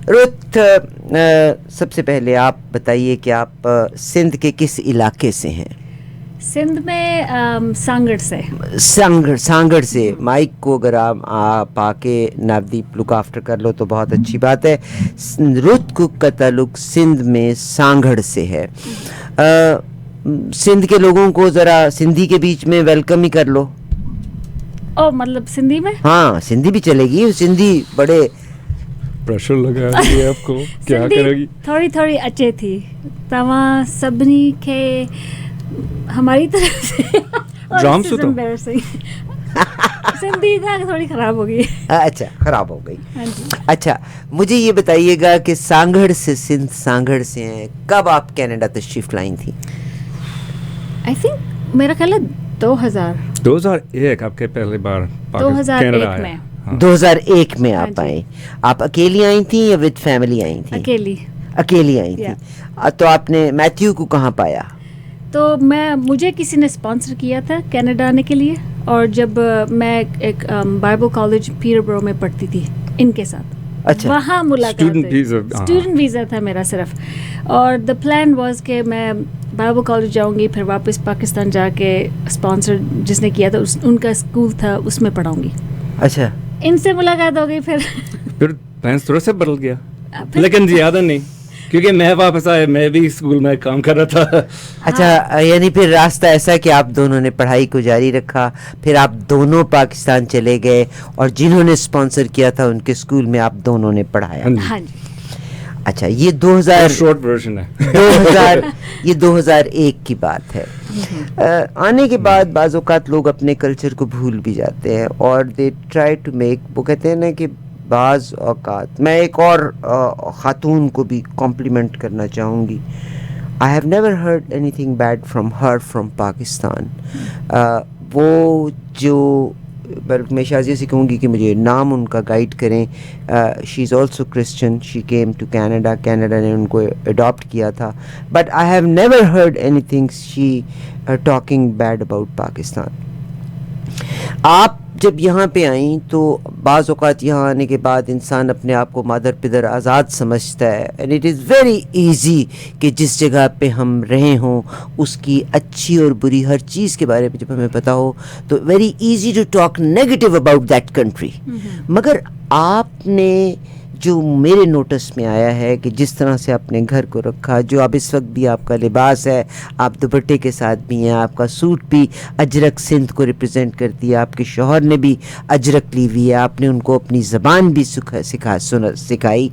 رت، سب سے پہلے آپ بتائیے کہ آپ سندھ کے کس علاقے سے ہیں؟ سندھ میں سانگڑ سے. سانگڑ سے. مائک کو اگر آپ آ کے نودیپ لک آفٹر کر لو تو بہت اچھی بات ہے. رت کک کا تعلق سندھ میں سانگڑ سے ہے. سندھ کے لوگوں کو ذرا سندھی کے بیچ میں ویلکم ہی کر لو. او مطلب سندھی میں؟ ہاں سندھی بھی چلے گی. سندھی بڑے پریشر لگا رہی ہے آپ کو، کیا کرے گی؟ تھوڑی اچے تھی. تمام سبنی کے ہماری طرف سے ڈرام سے تو سندھی تھوڑی خراب ہو گئی. اچھا خراب ہو گئی. اچھا مجھے یہ بتائیے گا کہ سانگڑ سے سندھ سانگڑ سے ہیں، کب آپ کینیڈا تشریف لائی تھی؟ آئی تھنک میرا خیال ہے 2001 آپ کے پہلی بار 2001 میں. 2001 میں آپ آئیں. آپ اکیلی آئی تھیں یا ود فیملی آئی تھیں؟ اکیلی آئی تھیں. تو آپ نے میتھیو کو کہاں پایا؟ تو مجھے کسی نے اسپانسر کیا تھا کینیڈا آنے کے لیے، اور جب میں ایک بائبل کالج پیٹربرو میں پڑھتی تھی ان کے ساتھ. اچھا. وہاں ملاقات اسٹوڈنٹ ویزا تھا میرا صرف. اور دا پلان واز کہ میں بائبل کالج جاؤں گی، پھر واپس پاکستان جا کے اسپانسر جس نے کیا تھا ان کا اسکول تھا اس میں پڑھاؤں گی. اچھا. ان سے ملاقات ہو گئی. پھر پلان تھوڑا سا بدل گیا، لیکن زیادہ نہیں، کیونکہ میں واپس آیا، میں بھی اسکول میں کام کر رہا تھا. اچھا یعنی پھر راستہ ایسا کہ آپ دونوں نے پڑھائی کو جاری رکھا، پھر آپ دونوں پاکستان چلے گئے اور جنہوں نے اسپانسر کیا تھا ان کے اسکول میں آپ دونوں نے پڑھایا. ہاں جی. اچھا یہ 2000 شارٹ ورژن ہے. 2001 کی بات ہے. آنے کے بعد بعض اوقات لوگ اپنے کلچر کو بھول بھی جاتے ہیں اور دے ٹرائی ٹو میک، وہ کہتے ہیں نا کہ بعض اوقات میں ایک اور خاتون کو بھی کمپلیمنٹ کرنا چاہوں گی. I have never heard anything bad from her from Pakistan. وہ جو میں شازیہ سے کہوں گی کہ مجھے نام ان کا گائیڈ کریں. She is also Christian. She came to Canada نے ان کو اڈاپٹ کیا تھا. But I have never heard anything she talking bad about Pakistan. آپ جب یہاں پہ آئیں تو بعض اوقات یہاں آنے کے بعد انسان اپنے آپ کو مادر پدر آزاد سمجھتا ہے. And it is very easy کہ جس جگہ پہ ہم رہے ہوں اس کی اچھی اور بری ہر چیز کے بارے میں جب ہمیں پتہ ہو تو very easy to talk negative about that country. مگر آپ نے جو میرے نوٹس میں آیا ہے کہ جس طرح سے آپ نے گھر کو رکھا، جو اب اس وقت بھی آپ کا لباس ہے، آپ دوپٹے کے ساتھ بھی ہیں، آپ کا سوٹ بھی اجرک سندھ کو ریپرزینٹ کرتی ہے، آپ کے شوہر نے بھی اجرک لی ہوئی ہے، آپ نے ان کو اپنی زبان بھی سکھائی.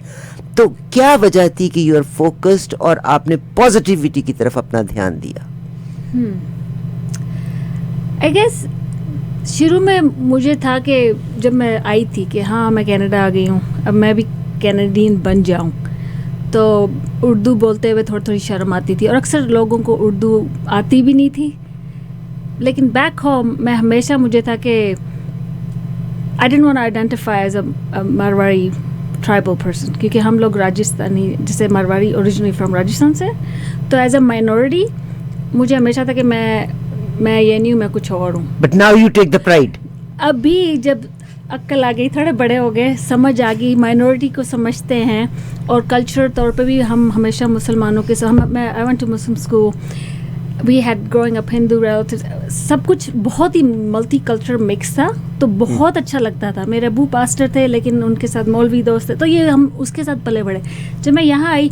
تو کیا وجہ تھی کہ یو آر فوکسڈ اور آپ نے پازیٹیوٹی کی طرف اپنا دھیان دیا؟ آئی گیس شروع میں مجھے تھا کہ جب میں آئی تھی کہ ہاں میں کینیڈا آ گئی ہوں، اب میں بھی کینیڈین بن جاؤں، تو اردو بولتے ہوئے تھوڑی شرم آتی تھی، اور اکثر لوگوں کو اردو آتی بھی نہیں تھی. لیکن بیک ہوم میں ہمیشہ مجھے تھا کہ I don't want identify as a Marwari tribal person, کیونکہ ہم لوگ راجستھانی، جیسے مارواڑی اوریجنلی فرام راجستھان سے، تو ایز اے مائنورٹی مجھے ہمیشہ تھا کہ میں یہ نہیں ہوں، میں کچھ اور ہوں. But now you take the pride. ابھی جب عقل آ گئی، تھوڑے بڑے ہو گئے، سمجھ آ گئی، مائنورٹی کو سمجھتے ہیں، اور کلچرل طور پہ بھی ہم ہمیشہ مسلمانوں کے ساتھ، I went to Muslim school, we had growing up Hindu relatives, سب کچھ بہت ہی ملٹی کلچر مکس تھا، تو بہت اچھا لگتا تھا. میرے ابو پاسٹر تھے لیکن ان کے ساتھ مولوی دوست تھے، تو یہ ہم اس کے ساتھ پلے بڑے. جب میں یہاں آئی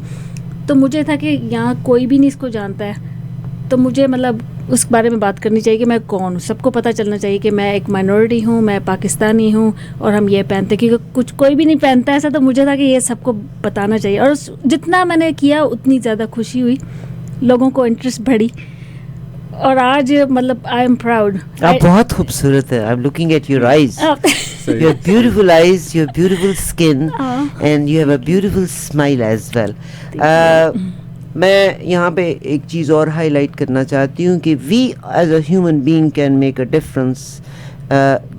تو مجھے تھا کہ یہاں کوئی بھی نہیں اس کو جانتا ہے، تو مجھے مطلب اس بارے میں بات کرنی چاہیے کہ میں کون ہوں. سب کو پتہ چلنا چاہیے کہ میں ایک مائنورٹی ہوں، میں پاکستانی ہوں، اور ہم یہ پہنتے، کیونکہ کوئی بھی نہیں پہنتا ایسا، تو مجھے تھا کہ یہ سب کو بتانا چاہیے. اور جتنا میں نے کیا اتنی زیادہ خوشی ہوئی، لوگوں کو انٹرسٹ بڑھی، اور آج مطلب آئی ایم پراؤڈ. آپ بہت خوبصورت ہے. I am looking at your eyes. You have beautiful eyes, you have beautiful skin, and you have a beautiful smile as well. میں یہاں پہ ایک چیز اور ہائی لائٹ کرنا چاہتی ہوں کہ we as a human being can make a difference,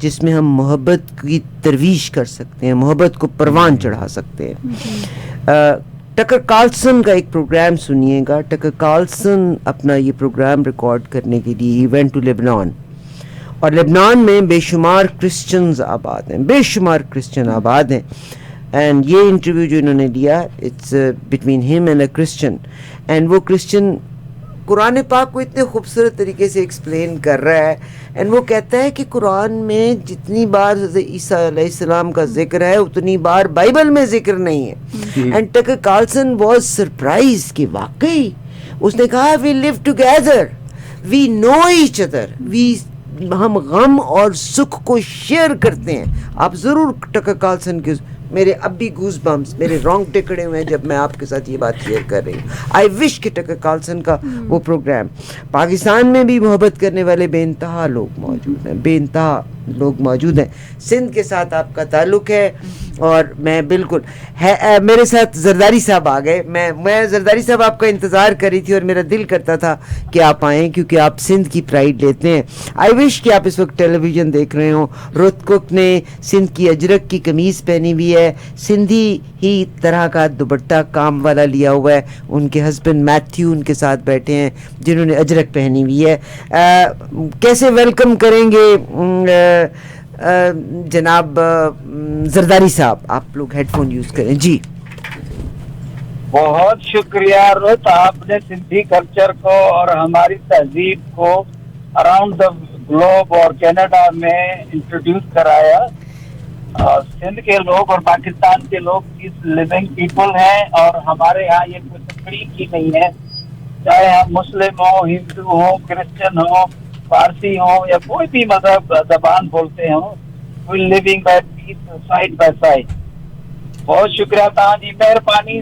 جس میں ہم محبت کی ترویج کر سکتے ہیں، محبت کو پروان چڑھا سکتے ہیں. ٹکر کارلسن کا ایک پروگرام سنیے گا. ٹکر کارلسن اپنا یہ پروگرام ریکارڈ کرنے کے لیے ہی وینٹ ٹو لیبنان، اور لیبنان میں بے شمار کرسچنز آباد ہیں، بے شمار کرسچن آباد ہیں. اینڈ یہ انٹرویو جو انہوں نے لیا اٹس بٹوین ہم اینڈ اے کرسچن, اینڈ وہ کرسچن قرآن پاک کو اتنے خوبصورت طریقے سے ایکسپلین کر رہا ہے, اینڈ وہ کہتا ہے کہ قرآن میں جتنی بار حضرت عیسیٰ علیہ السلام کا ذکر ہے اتنی بار بائبل میں ذکر نہیں ہے. اینڈ ٹکر کارلسن واز سرپرائز کہ واقعی, اس نے کہا وی لیو ٹوگیدر, وی نو ایچ ادر, ہم غم اور سکھ کو شیئر کرتے ہیں. آپ ضرور ٹکر کارلسن کے, میرے اب بھی گوز بمپس, میرے رونگٹے کھڑے ہوئے ہیں جب میں آپ کے ساتھ یہ بات شیئر کر رہی ہوں. آئی وش کہ ٹکر کارلسن کا وہ پروگرام, پاکستان میں بھی محبت کرنے والے بے انتہا لوگ موجود ہیں, بے انتہا لوگ موجود ہیں. سندھ کے ساتھ آپ کا تعلق ہے, اور میں بالکل میرے ساتھ زرداری صاحب آ گئے. میں زرداری صاحب آپ کا انتظار کر رہی تھی اور میرا دل کرتا تھا کہ آپ آئیں, کیونکہ آپ سندھ کی پرائڈ لیتے ہیں. آئی وش کہ آپ اس وقت ٹیلی ویژن دیکھ رہے ہوں. رت کک نے سندھ کی اجرک کی قمیض پہنی ہوئی ہے, سندھی ہی طرح کا دوپٹہ کام والا لیا ہوا ہے. ان کے ہسبینڈ میتھیو ان کے ساتھ بیٹھے ہیں جنہوں نے اجرک پہنی ہوئی ہے. کیسے ویلکم کریں گے جناب زرداری صاحب, آپ لوگ ہیڈ فون یوز کریں. جی بہت شکریہ رت, آپ نے سندھی کلچر کو اور ہماری تہذیب کو اراؤنڈ دا گلوب اور کینیڈا میں انٹروڈیوس کرایا. سندھ کے لوگ اور پاکستان کے لوگ اس لیونگ پیپل ہیں, اور ہمارے یہاں یہ کوئی تقریب کی نہیں ہے, چاہے ہم مسلم ہوں, ہندو ہوں, کرسچن ہوں, فارسی ہوں, یا کوئی بھی مذہب زبان بولتے ہوں, we living by peace side by side. بہت شکریہ تاں جی مہربانی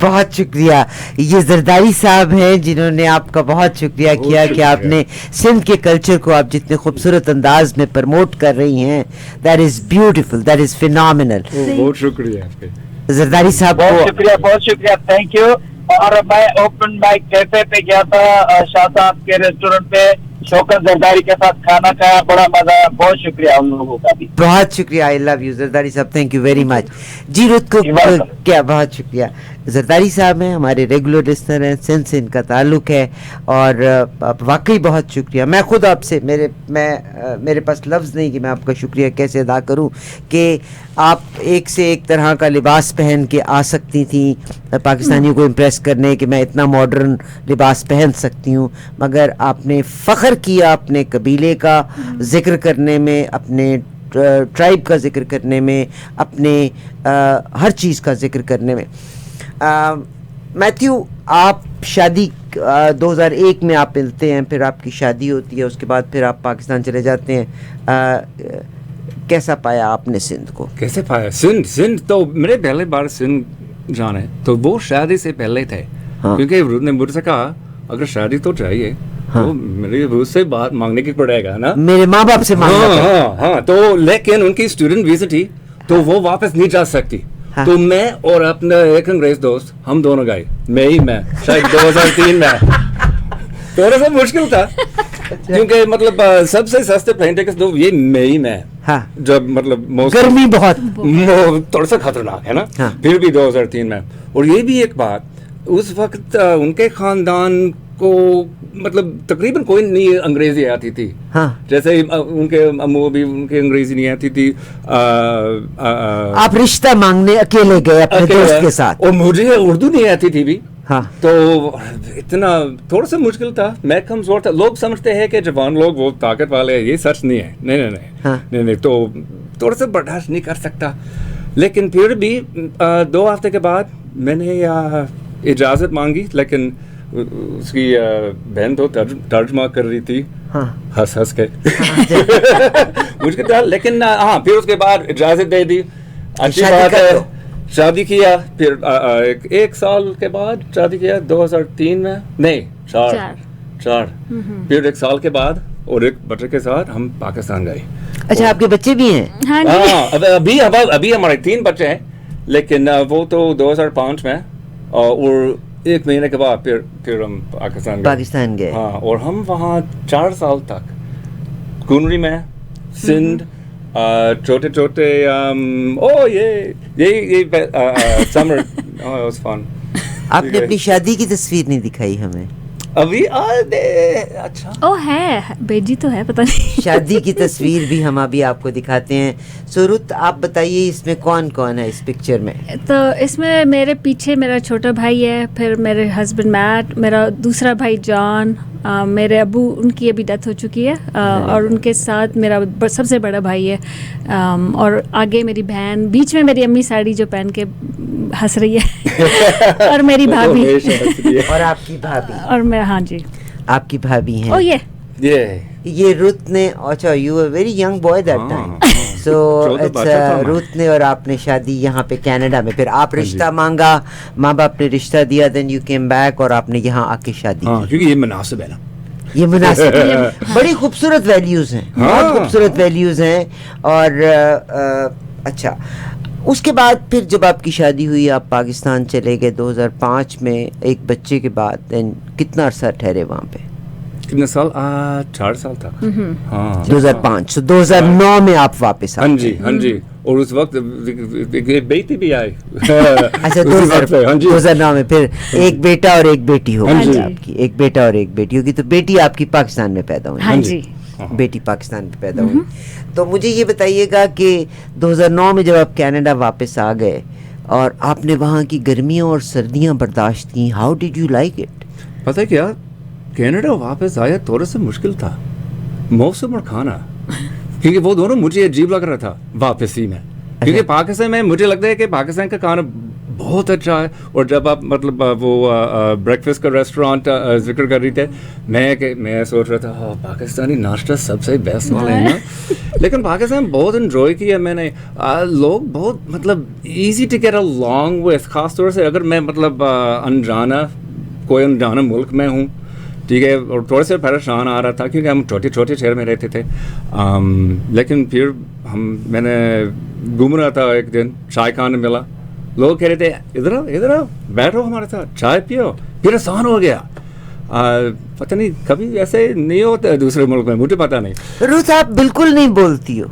بہت شکریہ. یہ زرداری صاحب ہیں جنہوں نے آپ کا بہت شکریہ کیا کہ آپ نے سندھ کے کلچر کو آپ جتنے خوبصورت انداز میں پرموٹ کر رہی ہیں. That is beautiful, that is phenomenal. بہت شکریہ زرداری صاحب کو بہت شکریہ, تھینک یو. اور میں اوپن مائک کیفے پہ گیا تھا, شاہ صاحب کے ریسٹورینٹ پہ شوکت زرداری کے ساتھ کھانا کھایا, بڑا مزہ آیا. بہت شکریہ ان لوگوں کا بھی. بہت شکریہ. آئی لو یو زرداری صاحب, تھینک یو ویری مچ. جی رت کو کیا بہت شکریہ. زرداری صاحب ہیں ہمارے ریگولر لسنر ہیں, سندھ سے ان کا تعلق ہے, اور واقعی بہت شکریہ. میں خود آپ سے میرے پاس لفظ نہیں کہ میں آپ کا شکریہ کیسے ادا کروں کہ آپ ایک سے ایک طرح کا لباس پہن کے آ سکتی تھیں پاکستانیوں کو امپریس کرنے کہ میں اتنا ماڈرن لباس پہن سکتی ہوں, مگر آپ نے فخر کیا اپنے قبیلے کا ذکر کرنے میں, اپنے ٹرائب کا ذکر کرنے میں, اپنے ہر چیز کا ذکر کرنے میں. میتھیو, آپ شادی 2001 میں آپ ملتے ہیں, پھر آپ کی شادی ہوتی ہے, اس کے بعد پھر آپ پاکستان چلے جاتے ہیں. کیسا پایا آپ نے سندھ کو؟ کیسے پایا سندھ تو میرے پہلے بار سندھ جانے تو وہ شادی سے پہلے تھے, کیونکہ رود نے مجھ سے کہا اگر شادی تو چاہیے تو میری روز سے بات مانگنے کی پڑے گا نا, میرے ماں باپ سے مانگنا. ہاں تو لیکن ان کی اسٹوڈنٹ ویزا تھی تو وہ واپس نہیں جا سکتی. تو میں اور اپنا ایک انگریز دوست ہم دونوں گئے, میں شاید 2003 میں. تھوڑا سا مشکل تھا کیونکہ مطلب سب سے سستے پلین ٹکٹس تو یہ مئی میں, جب مطلب گرمی بہت تھوڑا سا خطرناک ہے نا, پھر بھی 2003 میں. اور یہ بھی ایک بات, اس وقت ان کے خاندان کو مطلب تقریباً کوئی نہیں انگریزی آتی تھی, جیسے ان کے امو بھی ان کے انگریزی نہیں آتی تھی. آپ رشتہ مانگنے اکیلے گئے اپنے دوست کے ساتھ, اور مجھے اردو نہیں آتی تھی بھی, تو اتنا تھوڑا سا مشکل تھا. میں کمزور تھا. لوگ سمجھتے ہیں کہ جوان لوگ وہ طاقت والے ہیں, یہ سچ نہیں ہے. نہیں, تو تھوڑا سا برداشت نہیں کر سکتا. لیکن پھر بھی 2 ہفتے کے بعد میں نے اجازت مانگی, لیکن اس کی بہن تو ترجمہ کر رہی تھی ہنس کے مجھ تھا. لیکن ہاں پھر اس کے بعد اجازت دے دی, اچھی بات ہے. شادی کیا, پھر 1 سال کے بعد شادی کیا 2003 میں, نہیں 4 پھر 1 سال کے بعد اور ایک بچے کے ساتھ ہم پاکستان گئے. اچھا, آپ کے بچے بھی ہیں؟ ہاں, ابھی ہمارے 3 بچے ہیں, لیکن وہ تو 2005 میں, اور 1 مہینے کے بعد پھر ہم پاکستان گئے. ہاں, اور ہم وہاں 4 سال تک کنری میں, سندھ, چھوٹے چھوٹے یہ سمر واز فن. آپ نے اپنی شادی کی تصویر نہیں دکھائی ہمیں. ابھی اچھا او ہے بیجی تو ہے پتہ نہیں. شادی کی تصویر بھی ہم ابھی آپ کو دکھاتے ہیں. رت آپ بتائیے اس میں کون کون ہے اس پکچر میں؟ تو اس میں میرے پیچھے میرا چھوٹا بھائی ہے, پھر میرے ہسبینڈ میٹ, میرا دوسرا بھائی جان, میرے ابو ان کی ابھی ڈیتھ ہو چکی ہے, اور ان کے ساتھ میرا سب سے بڑا بھائی ہے, اور آگے میری بہن, بیچ میں میری امی ساڑی جو پہن کے ہنس رہی ہے, اور میری بھابھی اور آپ کی بھابھی, اور میں ہاں جی آپ کی بھابھی ہیں. او یہ رت نے, اچھا you a very young boy that time, so رت نے اور آپ نے شادی یہاں پہ کینیڈا میں, پھر آپ رشتہ مانگا, ماں باپ نے رشتہ دیا, دین یو کیم بیک اور آپ نے یہاں آ کے شادی کی. کیونکہ یہ مناسب ہے نا, یہ مناسب بڑی خوبصورت ویلیوز ہیں, بہت خوبصورت ویلیوز ہیں. اور اچھا اس کے بعد پھر جب آپ کی شادی ہوئی آپ پاکستان چلے گئے 2005 میں ایک بچے کے بعد, دین کتنا عرصہ ٹھہرے وہاں پہ؟ کتنے سال؟ 4 سال تھا. ہاں 2005. 2009 میں آپ واپس آئے. ہاں جی, اور اس وقت بیٹی بھی آئی. اچھا 2009 میں پھر ایک بیٹا اور ایک بیٹی ہوگی آپ کی, ایک بیٹا اور ایک بیٹی ہوگی. تو بیٹی آپ کی پاکستان میں پیدا ہوئی. ہاں جی, بیٹی پاکستان میں پیدا ہوئی. تو مجھے یہ بتائیے گا کہ 2009 میں جب آپ کینیڈا واپس آ گئے اور آپ نے وہاں کی گرمیاں اور سردیاں برداشت کی, how did you like it? پتہ کیا, کینیڈا واپس آیا تھوڑا سا مشکل تھا, موسم اور کھانا, کیونکہ وہ دونوں مجھے عجیب لگ رہا تھا واپسی میں. کیونکہ پاکستان میں مجھے لگتا ہے کہ پاکستان کا کھانا بہت اچھا ہے, اور جب آپ مطلب وہ بریکفاسٹ کا ریسٹورانٹ ذکر کر رہی تھے, میں سوچ رہا تھا پاکستانی ناشتہ سب سے بیسٹ والا ہے نا. لیکن پاکستان بہت انجوائے کیا میں نے, لوگ بہت مطلب easy to get along with, خاص طور سے اگر میں مطلب کوئی انجانا ملک میں ہوں, ٹھیک ہے, اور تھوڑے سے پریشان آ رہا تھا کیونکہ ہم چھوٹے چھوٹے شہر میں رہتے تھے. لیکن پھر میں نے گھوم رہا تھا, ایک دن چائے کھانے ملا, لوگ کہہ رہے تھے ادھر آؤ بیٹھو ہمارے ساتھ چائے پیو, پھر آسان ہو گیا. پتہ نہیں کبھی ایسے نہیں ہوتا ہے دوسرے ملک میں, مجھے پتہ نہیں. روت آپ بالکل نہیں بولتی ہو.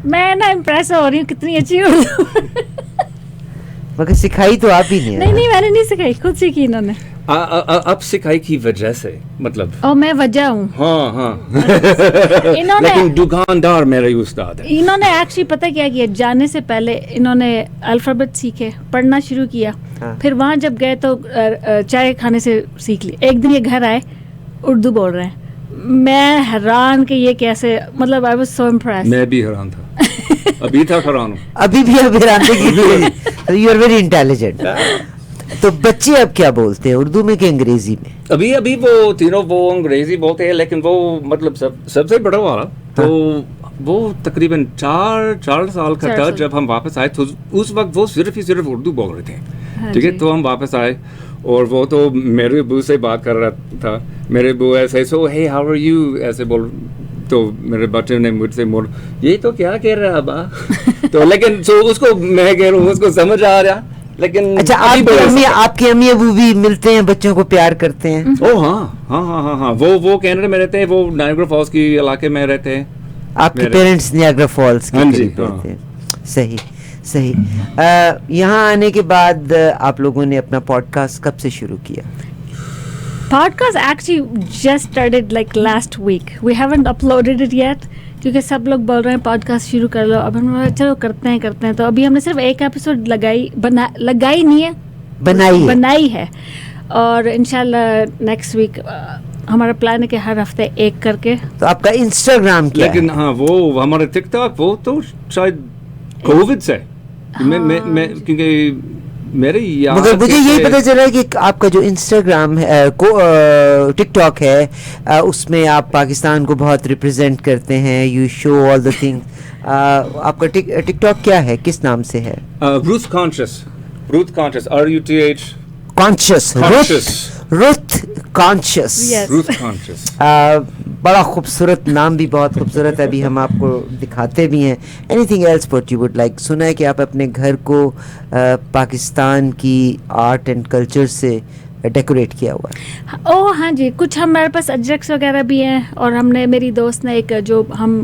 میں نا امپریس ہو رہی ہوں کتنی اچھی اردو. مگر سکھائی تو آپ ہی نہیں. نہیں میں نے نہیں سکھائی, خود سیکھی انہوں نے. اب سکھائی کی وجہ سے مطلب, او میں وجہ ہوں. ہاں لیکن دکاندار میرے استاد ہیں. انہوں نے ایکچولی پتہ کیا کیا, جانے سے پہلے انہوں نے الفابet سیکھے, پڑھنا شروع کیا, پھر وہاں جب گئے تو چائے کھانے سے سیکھ لی. ایک دن یہ گھر آئے اردو بول رہے ہیں, میں حیران کہ یہ کیسے, مطلب آئی واز سو امپریسڈ. میں بھی حیران تھا, ابھی تک حیران ہوں, ابھی بھی اب حیران تھے. You are very intelligent. تو بچے اب کیا بولتے ہیں, اردو میں کہ انگریزی میں؟ ابھی وہ تینوں وہ انگریزی بولتے ہیں, لیکن وہ مطلب سب سے بڑا والا تو وہ تقریباً 4 سال کا تھا جب ہم واپس آئے. تو اس وقت وہ صرف اردو بول رہے تھے, ٹھیک ہے. تو ہم واپس آئے اور وہ تو میرے ابو سے بات کر رہا تھا, میرے ابو ایسے سو ہے ہاؤ آر یو ایسے بول, تو میرے بچے نے مجھ سے بول یہ تو کیا کہہ رہا ہے ابا. تو لیکن اس کو میں کہہ رہا ہوں, اس کو سمجھ آ رہا. لیکن اچھا آپ کے امی ابو بھی ملتے ہیں, بچوں کو پیار کرتے ہیں؟ او ہاں وہ کینیڈا میں رہتے ہیں, وہ نائگرا فالس کی علاقے میں رہتے ہیں. آپ کے پیرنٹس نائگرا فالس کے قریب رہتے ہیں؟ صحیح. یہاں آنے کے بعد آپ لوگوں نے اپنا پوڈ کاسٹ کب سے شروع کیا؟ Podcast actually just started like last week. We haven't uploaded it yet کیونکہ سب لوگ بول رہے ہیں پوڈ کاسٹ شروع کر لو. اب ہم چلو کرتے ہیں. تو ابھی ہم نے صرف ایک ایپیسوڈ لگائی نہیں ہے, بنائی ہے, اور انشاءاللہ نیکسٹ ویک ہمارا پلان ہے کہ ہر ہفتے ایک کر کے. تو آپ کا انسٹاگرام کیا ہے؟ لیکن ہاں وہ ہمارا ٹک ٹاک وہ تو شاید کووڈ سے, میں کیونکہ میرے یاد مگر مجھے یہی پتہ چلا کہ آپ کا جو انسٹاگرام ہے ٹک ٹاک ہے, اس میں آپ پاکستان کو بہت ریپرزینٹ کرتے ہیں, you show all the thing. آپ کا ٹک ٹاک کیا ہے, کس نام سے ہے؟ Ruth Conscious RUTH Conscious. بڑا خوبصورت نام, بھی بہت خوبصورت ہے, ابھی ہم آپ کو دکھاتے بھی ہیں. Anything else what you would like? سنا ہے کہ آپ اپنے گھر کو پاکستان کی آرٹ اینڈ کلچر سے ڈیکوریٹ کیا ہوا ہے. ہاں جی, کچھ ہمارے پاس اجرکس وغیرہ بھی ہیں, اور ہم نے, میری دوست نے ایک جو ہم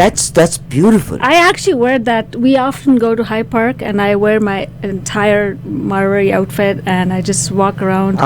that's beautiful. I actually wear that. We often go to High Park and I wear my entire Marwari outfit and I just walk around.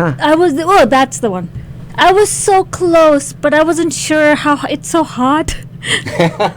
I was that's the one. I was so close, but I wasn't sure how it's so hot.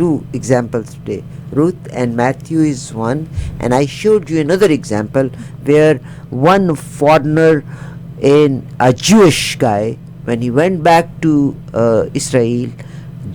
2 examples today. Ruth and Matthew is one, and I showed you another example where one foreigner, in a Jewish guy, when he went back to Israel,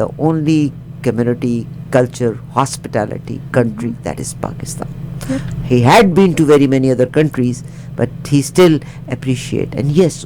the only community, culture, hospitality country that is Pakistan. He had been to very many other countries, but he still appreciate. And yes,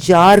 4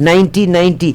1990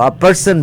a person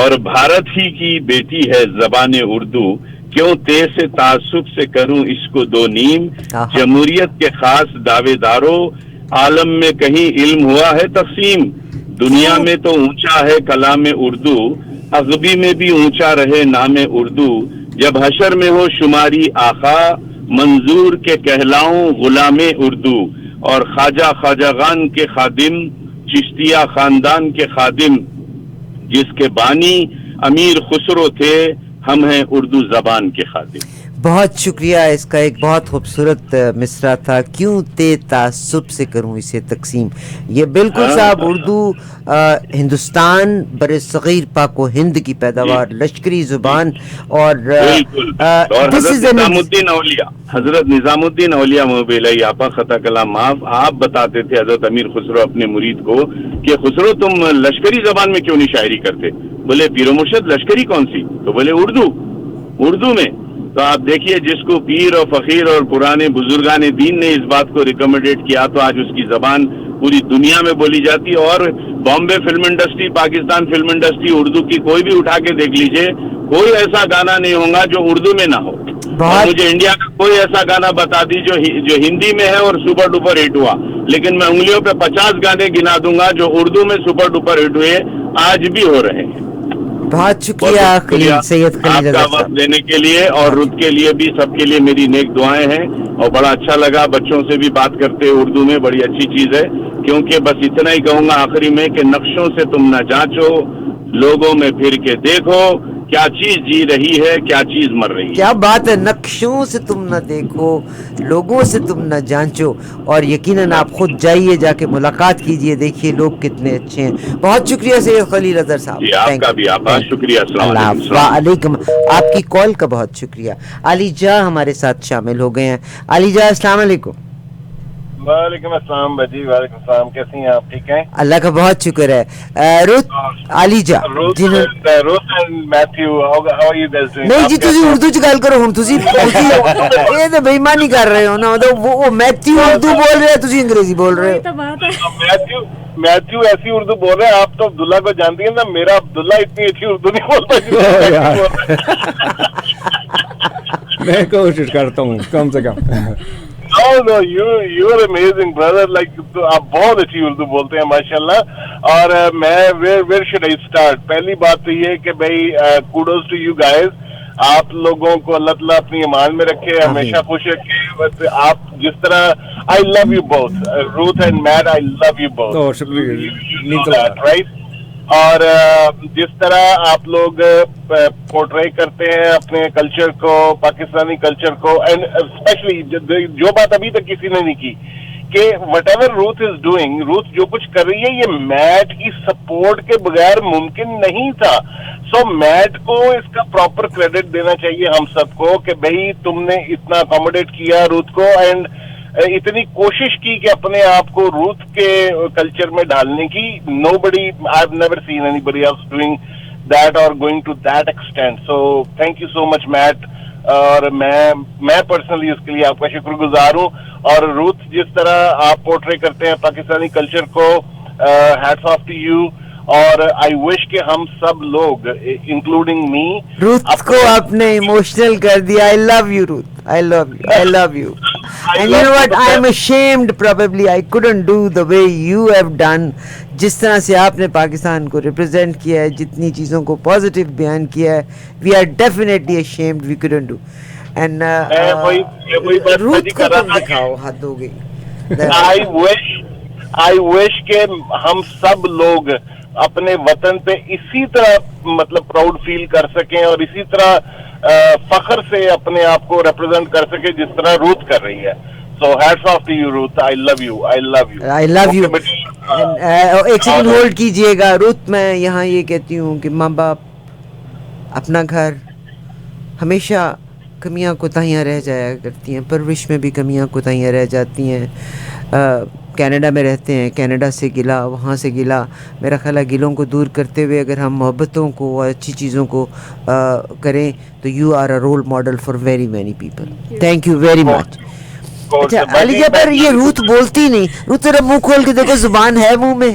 اور بھارت ہی کی بیٹی ہے زبان اردو، کیوں تیز سے تعصب سے کروں اس کو دو نیم، جمہوریت کے خاص دعوے داروں، عالم میں کہیں علم ہوا ہے تقسیم، دنیا میں تو اونچا ہے کلام اردو، اغبی میں بھی اونچا رہے نام اردو، جب حشر میں ہو شماری آقا، منظور کے کہلاؤں غلام اردو، اور خواجہ خواجگان کے خادم، چشتیہ خاندان کے خادم، جس کے بانی امیر خسرو تھے، ہم ہیں اردو زبان کے خادم۔ بہت شکریہ، اس کا ایک بہت خوبصورت مصرع تھا، کیوں تے تعصب سے کروں اسے تقسیم۔ یہ بالکل صاحب اردو ہندوستان بر صغیر پاک و ہند کی پیداوار، لشکری زبان، اور حضرت نظام الدین اولیاء محب آپا خطا کلام معاف، آپ بتاتے تھے حضرت امیر خسرو اپنے مرید کو کہ خسرو تم لشکری زبان میں کیوں نہیں شاعری کرتے؟ بولے پیر و مرشد لشکری کون سی؟ تو بولے اردو میں۔ تو آپ دیکھیے جس کو پیر اور فقیر اور پرانے بزرگان دین نے اس بات کو ریکمنڈیٹ کیا تو آج اس کی زبان پوری دنیا میں بولی جاتی ہے۔ اور Bombay film industry, Pakistan film industry, Urdu کی کوئی بھی اٹھا کے دیکھ لیجئے، کوئی ایسا گانا نہیں ہوگا جو اردو میں نہ ہو۔ مجھے انڈیا کا کوئی ایسا گانا بتا دی جو ہندی میں ہے اور سپر ڈوپر ہٹ ہوا، لیکن میں انگلیوں پہ 50 گانے گنا دوں گا جو اردو میں سپر ڈوپر ہٹ ہوئے، آج بھی ہو رہے ہیں۔ بہت شکریہ خلیل سید خلیل آپ کا وقت دینے کے لیے، اور رد کے لیے بھی، سب کے لیے میری نیک دعائیں ہیں، اور بڑا اچھا لگا بچوں سے بھی بات کرتے اردو میں، بڑی اچھی چیز ہے، کیونکہ بس اتنا ہی کہوں گا آخری میں کہ نقشوں سے تم نہ جانچو، لوگوں میں پھر کے دیکھو کیا چیز جی رہی ہے، کیا چیز مر رہی ہے۔ کیا بات ہے، نقشوں سے تم نہ دیکھو، لوگوں سے تم نہ جانچو، اور یقیناً آپ خود جائیے، جا کے ملاقات کیجئے، دیکھیے لوگ کتنے اچھے ہیں۔ بہت شکریہ سید خلیل اظہر صاحب، جی آپ کا بھی آپ شکریہ، السلام علیکم۔ وعلیکم، آپ کی کال کا بہت شکریہ۔ علی جا ہمارے ساتھ شامل ہو گئے ہیں۔ علی جا السلام علیکم۔ وعلیکم السلام بھائی، وعلیکم السلام، کیسی ہیں آپ؟ ٹھیک ہیں، اللہ کا بہت شکر ہے۔ روت علی جا نہیں جی، تسی اردو چ گل کرو، ہن تسی اے تے بے ایمانی کر رہے ہو نا، مطلب وہ میتھیو اردو بول رہے ہیں، تسی انگریزی بول رہے ہو۔ میتھیو ایسی اردو بول رہے ہیں، آپ تو عبداللہ کو جانتی ہیں نا، میرا عبداللہ اتنی اچھی اردو نہیں بولتا۔ میں کوشش کرتا ہوں کم سے کم۔ No, you are amazing, brother. Like, آپ بہت اچھی اردو بولتے ہیں ماشاءاللہ۔ اور میں where should I start؟ پہلی بات تو یہ کہ بھائی kudos to you guys، آپ لوگوں کو اللہ تعالیٰ اپنی ایمان میں رکھے، ہمیشہ خوش رکھے۔ آپ جس طرح I love you both, Ruth and Matt, I love you both. تو شکریہ، right؟ اور جس طرح آپ لوگ پورٹری کرتے ہیں اپنے کلچر کو، پاکستانی کلچر کو، اینڈ اسپیشلی جو بات ابھی تک کسی نے نہیں کی کہ whatever Ruth is doing, Ruth جو کچھ کر رہی ہے یہ میٹ کی سپورٹ کے بغیر ممکن نہیں تھا۔ سو میٹ کو اس کا پراپر کریڈٹ دینا چاہیے ہم سب کو کہ بھائی تم نے اتنا اکوموڈیٹ کیا روتھ کو، اینڈ اتنی کوشش کی کہ اپنے آپ کو روتھ کے کلچر میں ڈالنے کی۔ nobody, I've never seen anybody else doing that or going to that extent. So thank you so much Matt، اور میں پرسنلی اس کے لیے آپ کا شکر گزار ہوں۔ اور روتھ جس طرح آپ پورٹری کرتے ہیں پاکستانی کلچر کو، hats off to you۔ اور آئی وش کہ ہم سب لوگ انکلوڈنگ می، روتھ کو آپ نے ایموشنل کر دیا۔ I love you Ruth, I love you, I love you. And you know what, I am ashamed probably I couldn't do the way you have done، جس طرح سے آپ نے پاکستان کو ریپرزینٹ کیا ہے، جتنی چیزوں کو پازیٹیو بیان کیا ہے، we are definitely ashamed we couldn't do. And Ruth کو تم دکھاؤ، حد ہو گئی۔ I wish کہ ہم سب لوگ اپنے وطن پہ اسی طرح مطلب پراؤڈ فیل کر سکیں، اور اسی طرح فخر سے اپنے آپ کو ریپرزینٹ کر سکیں جس طرح روتھ کر رہی ہے۔ So hats off to you Ruth, I love you, I love you. I love you. ایک سیکنڈ ہولڈ کیجئے گا روتھ، میں یہاں یہ کہتی ہوں کہ ماں باپ، اپنا گھر، ہمیشہ کمیاں کوتاہیاں رہ جایا کرتی ہیں، پرورش میں بھی کمیاں کوتاہیاں رہ جاتی ہیں۔ کینیڈا میں رہتے ہیں، کینیڈا سے گلا، وہاں سے گلا، میرا خیال ہے گلوں کو دور کرتے ہوئے اگر ہم محبتوں کو اور اچھی چیزوں کو کریں تو you are a role model for very many people. Thank you very much. اچھا علی جا، پر یہ روتھ بولتی نہیں، روتھ ذرا منہ کھول کے دیکھو، زبان ہے منہ میں؟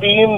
3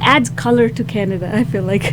adds color to Canada, I feel like.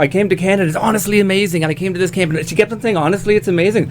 I came to Canada, it's honestly amazing, and I came to this camp, and she kept on saying honestly it's amazing.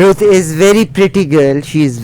Ruth is very pretty girl. She is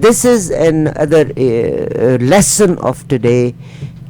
this is another lesson of today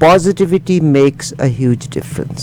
positivity makes a huge difference.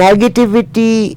Negativity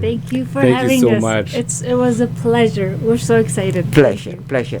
Thank you for Thank having you so us. much. It was a pleasure. We're so excited. Pleasure.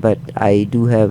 but I do have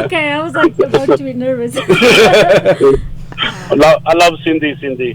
Okay, I was like about to be nervous. I love Sindhi,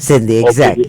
Sindhi, exactly.